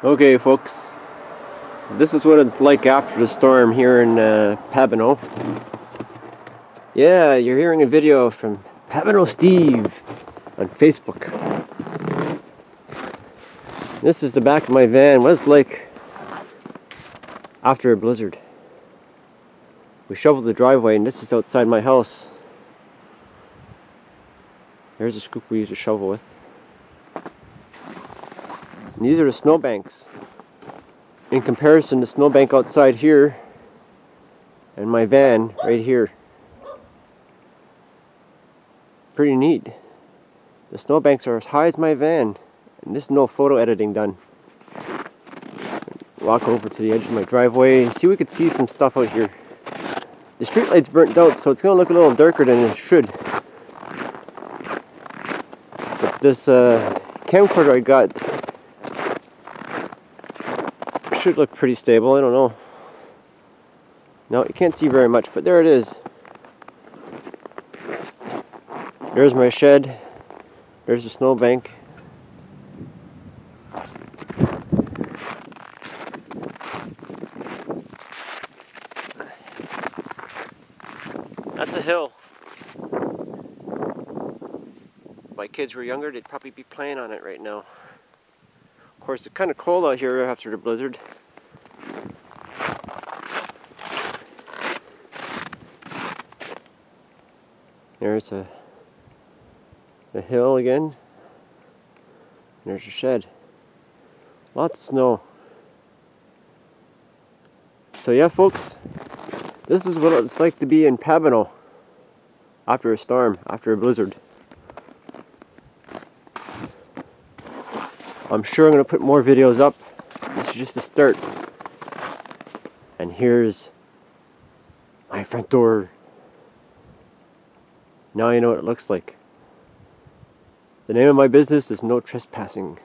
Okay folks, this is what it's like after the storm here in Pabineau. Yeah, you're hearing a video from Pabineau Steve on Facebook. This is the back of my van, what it's like after a blizzard. We shoveled the driveway and this is outside my house. There's a scoop we use a shovel with. And these are the snowbanks. In comparison, the snowbank outside here and my van right here. Pretty neat. The snowbanks are as high as my van, and there's no photo editing done. Walk over to the edge of my driveway, see we could see some stuff out here. The street light's burnt out, so it's going to look a little darker than it should. But this camcorder I got should look pretty stable, I don't know. No, you can't see very much, but there it is. There's my shed. There's the snowbank. That's a hill. If my kids were younger, they'd probably be playing on it right now. Of course, it's kind of cold out here after the blizzard. There's a hill again. There's a shed. Lots of snow. So yeah, folks, this is what it's like to be in Pabineau after a storm, after a blizzard. I'm sure I'm going to put more videos up. This is just a start. And here's my front door. Now you know what it looks like. The name of my business is No Trespassing.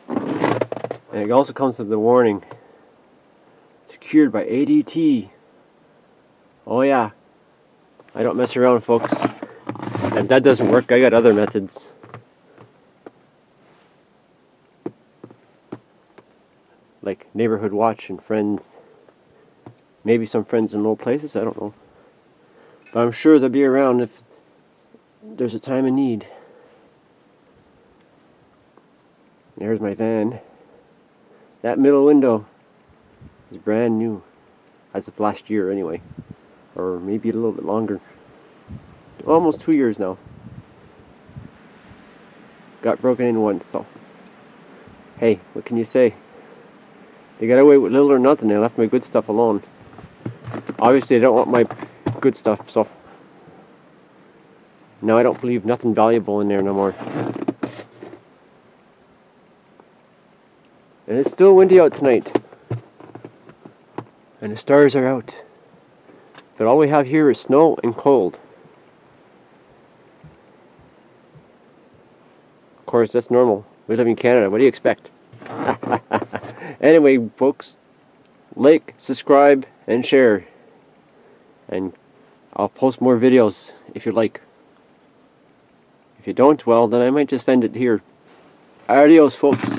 And it also comes with the warning. Secured by ADT. Oh yeah. I don't mess around, folks. If that doesn't work, I got other methods. Like neighborhood watch and friends. Maybe some friends in low places, I don't know. But I'm sure they'll be around if there's a time of need. There's my van. That middle window is brand new. As of last year anyway. Or maybe a little bit longer. Almost 2 years now. Got broken in once, so hey, what can you say? They got away with little or nothing. They left my good stuff alone. Obviously they don't want my good stuff, so now I don't believe nothing valuable in there no more. And it's still windy out tonight. And the stars are out. But all we have here is snow and cold. Of course, that's normal. We live in Canada. What do you expect? Anyway, folks, like, subscribe, and share. And I'll post more videos if you like. If you don't, well, then I might just end it here. Adios, folks.